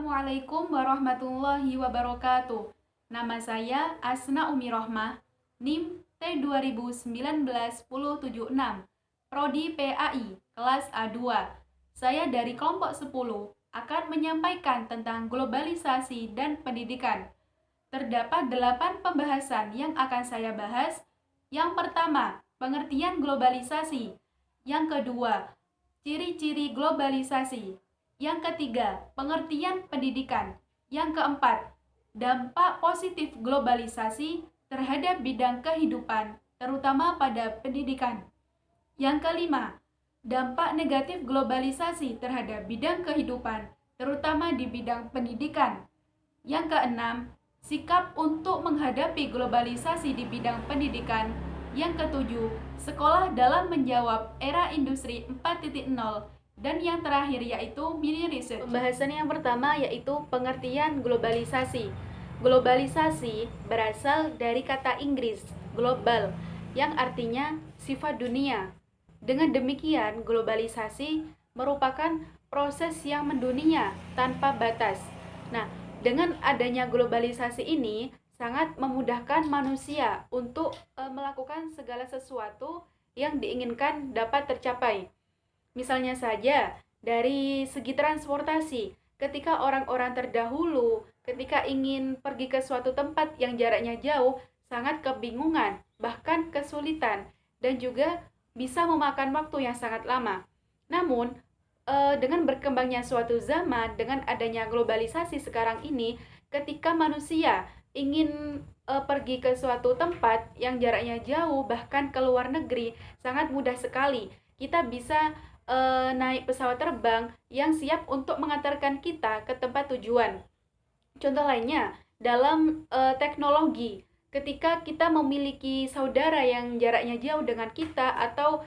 Assalamualaikum warahmatullahi wabarakatuh. Nama saya Asna Umi Rohmah, NIM T2019-1076, Prodi PAI, kelas A2. Saya dari kelompok 10 akan menyampaikan tentang globalisasi dan pendidikan. Terdapat 8 pembahasan yang akan saya bahas. Yang pertama, pengertian globalisasi. Yang kedua, ciri-ciri globalisasi. Yang ketiga, pengertian pendidikan. Yang keempat, dampak positif globalisasi terhadap bidang kehidupan, terutama pada pendidikan. Yang kelima, dampak negatif globalisasi terhadap bidang kehidupan, terutama di bidang pendidikan. Yang keenam, sikap untuk menghadapi globalisasi di bidang pendidikan. Yang ketujuh, sekolah dalam menjawab era industri 4.0. Dan yang terakhir yaitu mini research. Pembahasan yang pertama yaitu pengertian globalisasi. Globalisasi berasal dari kata Inggris global yang artinya sifat dunia. Dengan demikian, globalisasi merupakan proses yang mendunia tanpa batas. Nah, dengan adanya globalisasi ini sangat memudahkan manusia untuk melakukan segala sesuatu yang diinginkan dapat tercapai. Misalnya saja, dari segi transportasi, ketika orang-orang terdahulu, ketika ingin pergi ke suatu tempat yang jaraknya jauh, sangat kebingungan, bahkan kesulitan, dan juga bisa memakan waktu yang sangat lama. Namun, dengan berkembangnya suatu zaman, dengan adanya globalisasi sekarang ini, ketika manusia ingin pergi ke suatu tempat yang jaraknya jauh, bahkan ke luar negeri, sangat mudah sekali. Kita bisa naik pesawat terbang yang siap untuk mengantarkan kita ke tempat tujuan. Contoh lainnya, dalam teknologi, ketika kita memiliki saudara yang jaraknya jauh dengan kita atau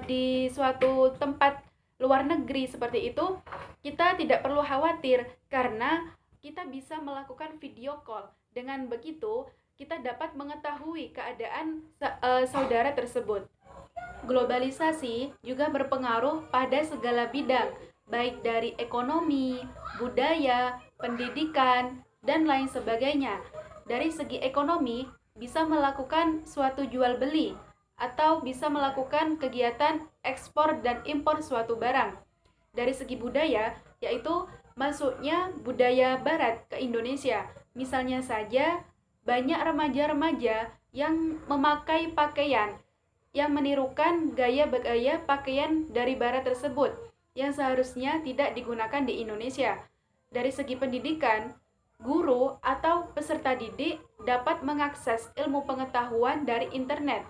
di suatu tempat luar negeri seperti itu, kita tidak perlu khawatir karena kita bisa melakukan video call. Dengan begitu, kita dapat mengetahui keadaan saudara tersebut. Globalisasi juga berpengaruh pada segala bidang, baik dari ekonomi, budaya, pendidikan, dan lain sebagainya. Dari segi ekonomi, bisa melakukan suatu jual beli, atau bisa melakukan kegiatan ekspor dan impor suatu barang. Dari segi budaya, yaitu masuknya budaya barat ke Indonesia. Misalnya saja, banyak remaja-remaja yang memakai pakaian yang menirukan gaya-gaya pakaian dari barat tersebut yang seharusnya tidak digunakan di Indonesia. Dari segi pendidikan, guru atau peserta didik dapat mengakses ilmu pengetahuan dari internet.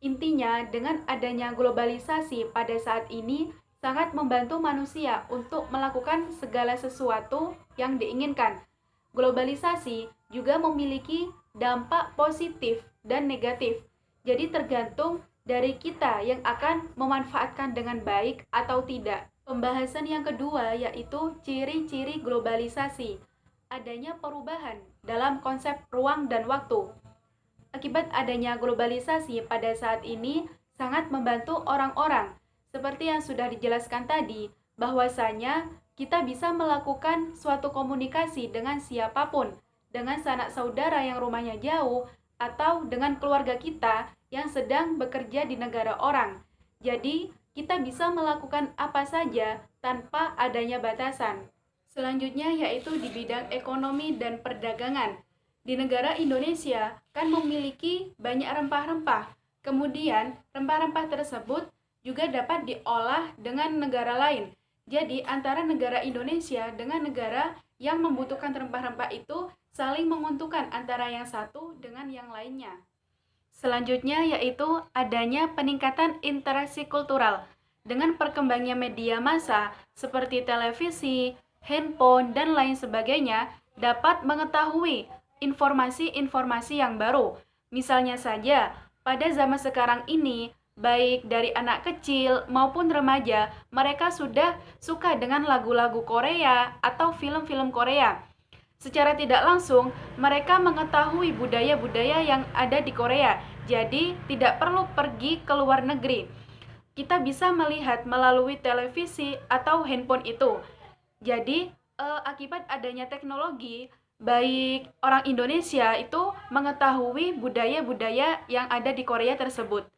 Intinya, dengan adanya globalisasi pada saat ini sangat membantu manusia untuk melakukan segala sesuatu yang diinginkan. Globalisasi juga memiliki dampak positif dan negatif. Jadi tergantung dari kita yang akan memanfaatkan dengan baik atau tidak. Pembahasan yang kedua yaitu ciri-ciri globalisasi. Adanya perubahan dalam konsep ruang dan waktu. Akibat adanya globalisasi pada saat ini sangat membantu orang-orang. Seperti yang sudah dijelaskan tadi, bahwasanya kita bisa melakukan suatu komunikasi dengan siapapun, dengan sanak saudara yang rumahnya jauh, atau dengan keluarga kita yang sedang bekerja di negara orang. Jadi, kita bisa melakukan apa saja tanpa adanya batasan. Selanjutnya yaitu di bidang ekonomi dan perdagangan. Di negara Indonesia kan memiliki banyak rempah-rempah. Kemudian, rempah-rempah tersebut juga dapat diolah dengan negara lain. Jadi, antara negara Indonesia dengan negara yang membutuhkan rempah-rempah itu saling menguntungkan antara yang satu dengan yang lainnya. Selanjutnya yaitu adanya peningkatan interaksi kultural. Dengan perkembangnya media massa seperti televisi, handphone, dan lain sebagainya dapat mengetahui informasi-informasi yang baru. Misalnya saja, pada zaman sekarang ini, baik dari anak kecil maupun remaja, mereka sudah suka dengan lagu-lagu Korea atau film-film Korea. Secara tidak langsung, mereka mengetahui budaya-budaya yang ada di Korea. Jadi, tidak perlu pergi ke luar negeri. Kita bisa melihat melalui televisi atau handphone itu. Jadi, Akibat adanya teknologi, baik orang Indonesia itu mengetahui budaya-budaya yang ada di Korea tersebut.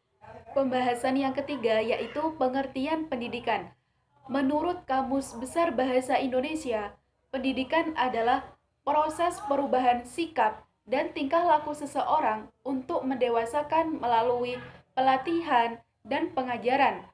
Pembahasan yang ketiga yaitu pengertian pendidikan. Menurut Kamus Besar Bahasa Indonesia, pendidikan adalah proses perubahan sikap dan tingkah laku seseorang untuk mendewasakan melalui pelatihan dan pengajaran.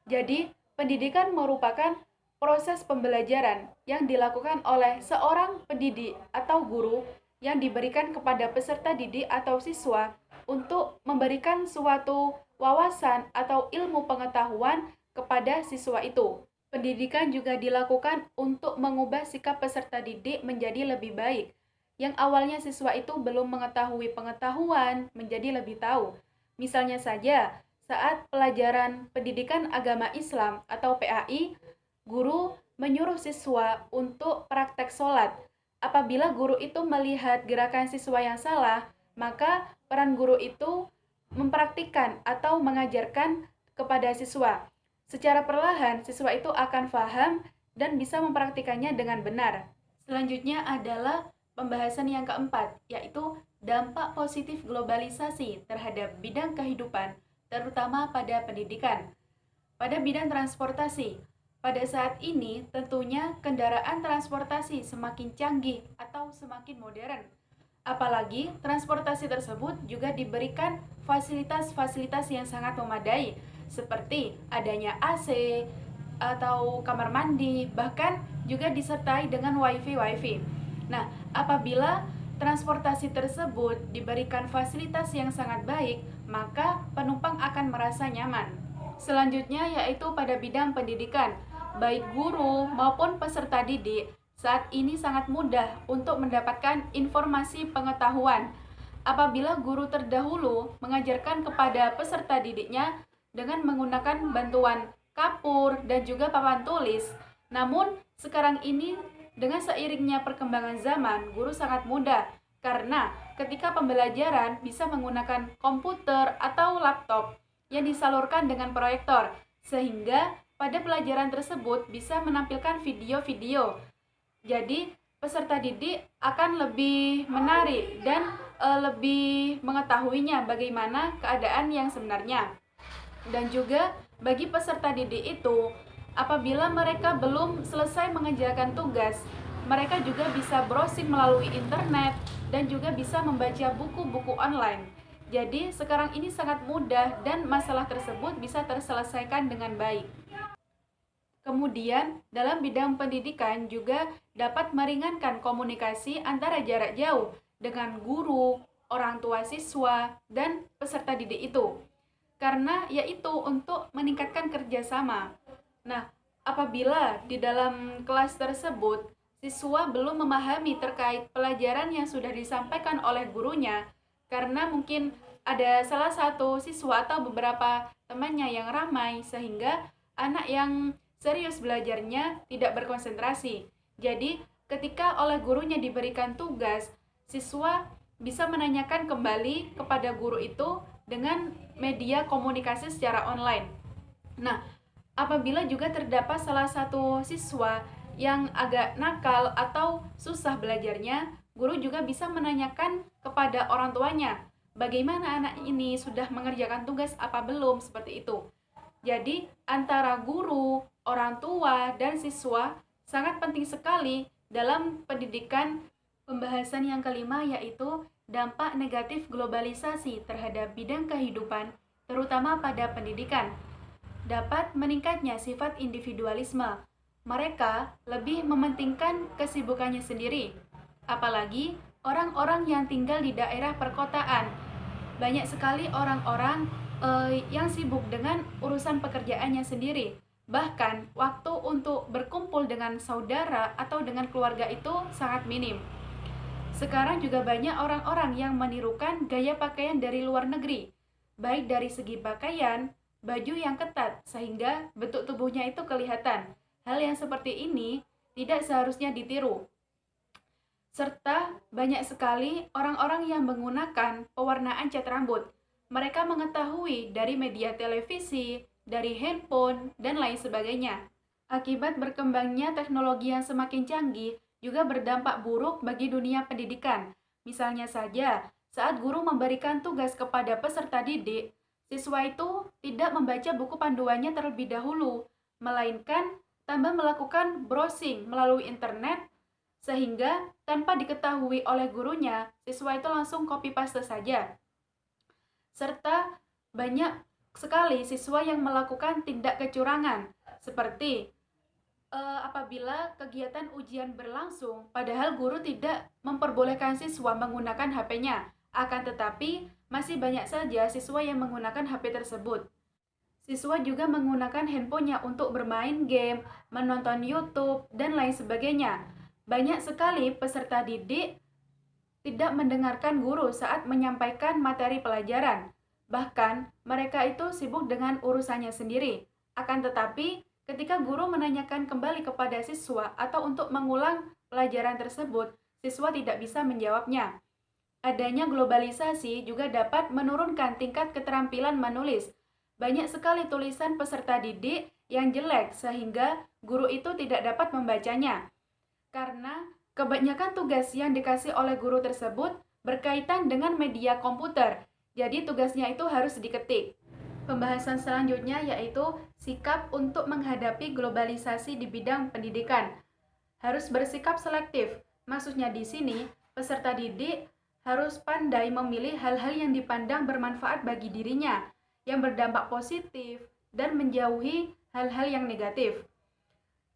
Jadi, pendidikan merupakan proses pembelajaran yang dilakukan oleh seorang pendidik atau guru yang diberikan kepada peserta didik atau siswa untuk memberikan suatu wawasan atau ilmu pengetahuan kepada siswa itu. Pendidikan juga dilakukan untuk mengubah sikap peserta didik menjadi lebih baik. Yang awalnya siswa itu belum mengetahui pengetahuan menjadi lebih tahu. Misalnya saja, saat pelajaran pendidikan agama Islam atau PAI, guru menyuruh siswa untuk praktek sholat. Apabila guru itu melihat gerakan siswa yang salah, maka peran guru itu mempraktikkan atau mengajarkan kepada siswa. Secara perlahan, siswa itu akan paham dan bisa mempraktikannya dengan benar. Selanjutnya adalah pembahasan yang keempat, yaitu dampak positif globalisasi terhadap bidang kehidupan, terutama pada pendidikan. Pada bidang transportasi, pada saat ini tentunya kendaraan transportasi semakin canggih atau semakin modern. Apalagi transportasi tersebut juga diberikan fasilitas-fasilitas yang sangat memadai, seperti adanya AC atau kamar mandi, bahkan juga disertai dengan wifi. Nah, apabila transportasi tersebut diberikan fasilitas yang sangat baik, maka penumpang akan merasa nyaman. Selanjutnya yaitu pada bidang pendidikan, baik guru maupun peserta didik saat ini sangat mudah untuk mendapatkan informasi pengetahuan. Apabila guru terdahulu mengajarkan kepada peserta didiknya dengan menggunakan bantuan kapur dan juga papan tulis. Namun sekarang ini dengan seiringnya perkembangan zaman, guru sangat mudah karena ketika pembelajaran bisa menggunakan komputer atau laptop yang disalurkan dengan proyektor, sehingga pada pelajaran tersebut bisa menampilkan video-video. Jadi peserta didik akan lebih menarik dan lebih mengetahuinya bagaimana keadaan yang sebenarnya. Dan juga bagi peserta didik itu, apabila mereka belum selesai mengerjakan tugas, mereka juga bisa browsing melalui internet dan juga bisa membaca buku-buku online. Jadi sekarang ini sangat mudah dan masalah tersebut bisa terselesaikan dengan baik. Kemudian, dalam bidang pendidikan juga dapat meringankan komunikasi antara jarak jauh dengan guru, orang tua siswa, dan peserta didik itu. Karena yaitu untuk meningkatkan kerjasama. Nah, apabila di dalam kelas tersebut siswa belum memahami terkait pelajaran yang sudah disampaikan oleh gurunya, karena mungkin ada salah satu siswa atau beberapa temannya yang ramai, sehingga anak yang serius belajarnya tidak berkonsentrasi. Jadi, ketika oleh gurunya diberikan tugas, siswa bisa menanyakan kembali kepada guru itu dengan media komunikasi secara online. Nah, apabila juga terdapat salah satu siswa yang agak nakal atau susah belajarnya, guru juga bisa menanyakan kepada orang tuanya, bagaimana anak ini sudah mengerjakan tugas apa belum, seperti itu. Jadi, antara guru, orang tua, dan siswa sangat penting sekali dalam pendidikan. Pembahasan yang kelima yaitu dampak negatif globalisasi terhadap bidang kehidupan, terutama pada pendidikan. Dapat meningkatnya sifat individualisme. Mereka lebih mementingkan kesibukannya sendiri. Apalagi orang-orang yang tinggal di daerah perkotaan. Banyak sekali orang-orang yang sibuk dengan urusan pekerjaannya sendiri. Bahkan waktu untuk berkumpul dengan saudara atau dengan keluarga itu sangat minim. Sekarang juga banyak orang-orang yang menirukan gaya pakaian dari luar negeri, baik dari segi pakaian, baju yang ketat, sehingga bentuk tubuhnya itu kelihatan. Hal yang seperti ini tidak seharusnya ditiru. Serta banyak sekali orang-orang yang menggunakan pewarnaan cat rambut. Mereka mengetahui dari media televisi, dari handphone, dan lain sebagainya. Akibat berkembangnya teknologi yang semakin canggih juga berdampak buruk bagi dunia pendidikan. Misalnya saja, saat guru memberikan tugas kepada peserta didik, siswa itu tidak membaca buku panduannya terlebih dahulu, melainkan tambah melakukan browsing melalui internet, sehingga tanpa diketahui oleh gurunya, siswa itu langsung copy paste saja. Serta banyak sekali siswa yang melakukan tindak kecurangan, seperti apabila kegiatan ujian berlangsung, padahal guru tidak memperbolehkan siswa menggunakan HP-nya. Akan tetapi, masih banyak saja siswa yang menggunakan HP tersebut. Siswa juga menggunakan handphonenya untuk bermain game, menonton YouTube, dan lain sebagainya. Banyak sekali peserta didik tidak mendengarkan guru saat menyampaikan materi pelajaran. Bahkan, mereka itu sibuk dengan urusannya sendiri. Akan tetapi, ketika guru menanyakan kembali kepada siswa atau untuk mengulang pelajaran tersebut, siswa tidak bisa menjawabnya. Adanya globalisasi juga dapat menurunkan tingkat keterampilan menulis. Banyak sekali tulisan peserta didik yang jelek sehingga guru itu tidak dapat membacanya. Karena kebanyakan tugas yang dikasih oleh guru tersebut berkaitan dengan media komputer. Jadi tugasnya itu harus diketik. Pembahasan selanjutnya yaitu sikap untuk menghadapi globalisasi di bidang pendidikan. Harus bersikap selektif. Maksudnya di sini, peserta didik harus pandai memilih hal-hal yang dipandang bermanfaat bagi dirinya, yang berdampak positif, dan menjauhi hal-hal yang negatif.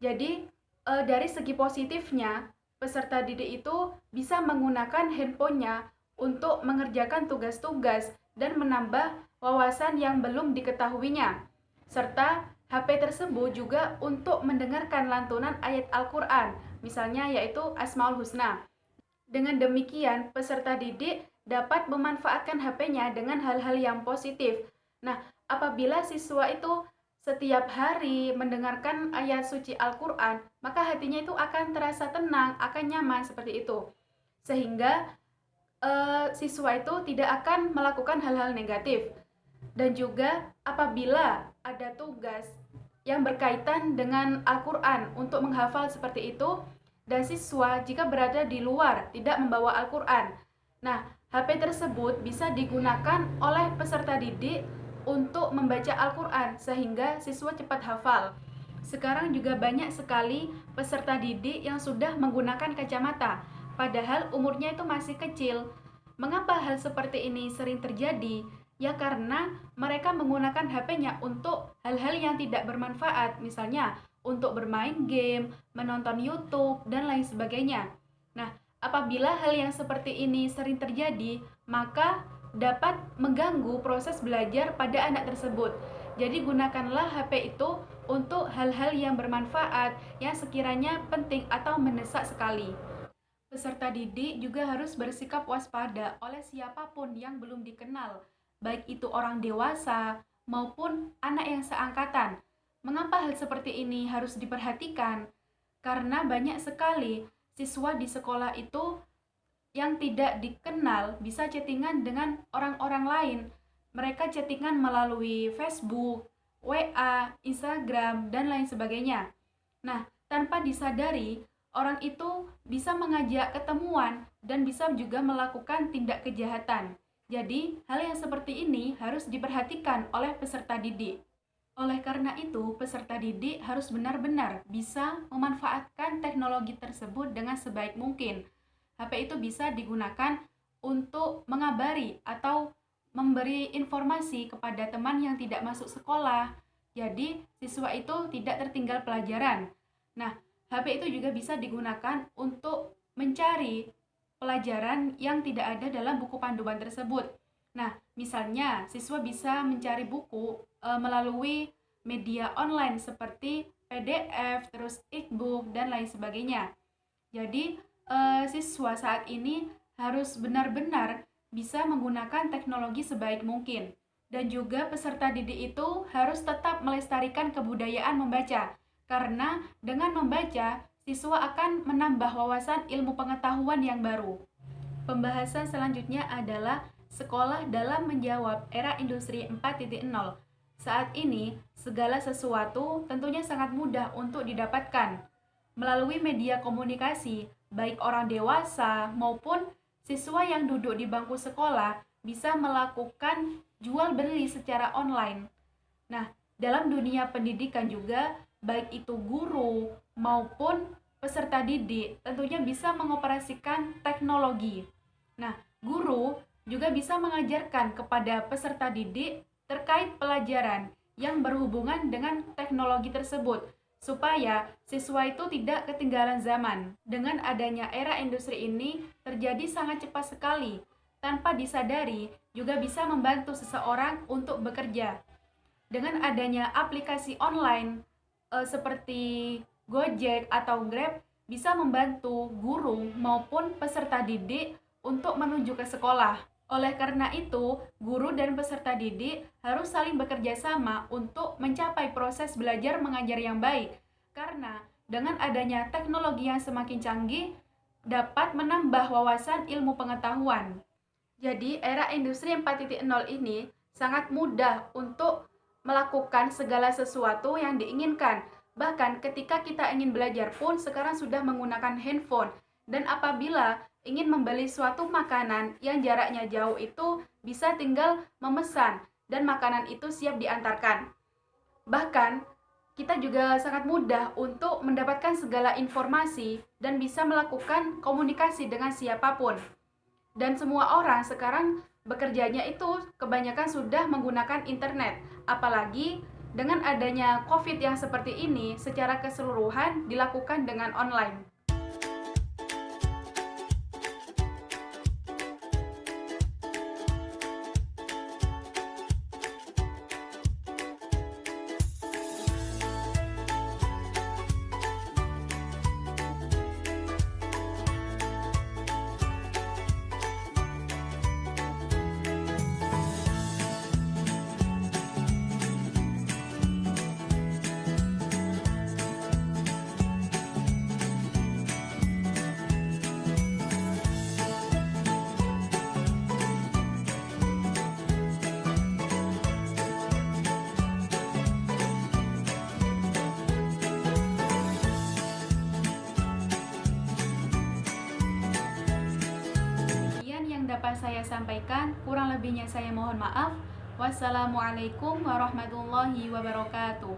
Jadi, dari segi positifnya, peserta didik itu bisa menggunakan handphonenya untuk mengerjakan tugas-tugas dan menambah wawasan yang belum diketahuinya. Serta HP tersebut juga untuk mendengarkan lantunan ayat Al-Quran, misalnya yaitu Asmaul Husna. Dengan demikian, peserta didik dapat memanfaatkan HP-nya dengan hal-hal yang positif. Nah, apabila siswa itu setiap hari mendengarkan ayat suci Al-Quran, maka hatinya itu akan terasa tenang, akan nyaman seperti itu. Sehingga siswa itu tidak akan melakukan hal-hal negatif. Dan juga apabila ada tugas yang berkaitan dengan Al-Quran untuk menghafal seperti itu, dan siswa jika berada di luar tidak membawa Al-Quran. Nah, HP tersebut bisa digunakan oleh peserta didik untuk membaca Al-Quran sehingga siswa cepat hafal. Sekarang juga banyak sekali peserta didik yang sudah menggunakan kacamata, padahal umurnya itu masih kecil. Mengapa hal seperti ini sering terjadi? Ya karena mereka menggunakan HP-nya untuk hal-hal yang tidak bermanfaat, misalnya untuk bermain game, menonton YouTube, dan lain sebagainya. Nah, apabila hal yang seperti ini sering terjadi, maka dapat mengganggu proses belajar pada anak tersebut. Jadi gunakanlah HP itu untuk hal-hal yang bermanfaat, yang sekiranya penting atau mendesak sekali. Peserta didik juga harus bersikap waspada oleh siapapun yang belum dikenal, baik itu orang dewasa maupun anak yang seangkatan. Mengapa hal seperti ini harus diperhatikan? Karena banyak sekali siswa di sekolah itu yang tidak dikenal bisa chattingan dengan orang-orang lain. Mereka chattingan melalui Facebook, WA, Instagram, dan lain sebagainya. Nah, tanpa disadari, orang itu bisa mengajak ketemuan dan bisa juga melakukan tindak kejahatan. Jadi, hal yang seperti ini harus diperhatikan oleh peserta didik. Oleh karena itu, peserta didik harus benar-benar bisa memanfaatkan teknologi tersebut dengan sebaik mungkin. HP itu bisa digunakan untuk mengabari atau memberi informasi kepada teman yang tidak masuk sekolah. Jadi, siswa itu tidak tertinggal pelajaran. Nah, HP itu juga bisa digunakan untuk mencari pelajaran yang tidak ada dalam buku panduan tersebut. Nah, misalnya siswa bisa mencari buku melalui media online seperti PDF, terus e-book, dan lain sebagainya. Jadi, siswa saat ini harus benar-benar bisa menggunakan teknologi sebaik mungkin. Dan juga peserta didik itu harus tetap melestarikan kebudayaan membaca. Karena dengan membaca, siswa akan menambah wawasan ilmu pengetahuan yang baru. Pembahasan selanjutnya adalah sekolah dalam menjawab era industri 4.0. Saat ini, segala sesuatu tentunya sangat mudah untuk didapatkan melalui media komunikasi, baik orang dewasa maupun siswa yang duduk di bangku sekolah bisa melakukan jual beli secara online. Nah, dalam dunia pendidikan juga, baik itu guru maupun peserta didik, tentunya bisa mengoperasikan teknologi. Nah, guru juga bisa mengajarkan kepada peserta didik terkait pelajaran yang berhubungan dengan teknologi tersebut, supaya siswa itu tidak ketinggalan zaman. Dengan adanya era industri ini terjadi sangat cepat sekali, tanpa disadari juga bisa membantu seseorang untuk bekerja. Dengan adanya aplikasi online seperti Gojek atau Grab bisa membantu guru maupun peserta didik untuk menuju ke sekolah. Oleh karena itu, guru dan peserta didik harus saling bekerja sama untuk mencapai proses belajar mengajar yang baik. Karena dengan adanya teknologi yang semakin canggih dapat menambah wawasan ilmu pengetahuan. Jadi, era industri 4.0 ini sangat mudah untuk melakukan segala sesuatu yang diinginkan. Bahkan ketika kita ingin belajar pun sekarang sudah menggunakan handphone. Dan apabila ingin membeli suatu makanan yang jaraknya jauh itu bisa tinggal memesan dan makanan itu siap diantarkan. Bahkan kita juga sangat mudah untuk mendapatkan segala informasi dan bisa melakukan komunikasi dengan siapapun. Dan semua orang sekarang bekerjanya itu kebanyakan sudah menggunakan internet. Apalagi dengan adanya COVID yang seperti ini secara keseluruhan dilakukan dengan online. Dapat saya sampaikan, kurang lebihnya saya mohon maaf. Wassalamualaikum warahmatullahi wabarakatuh.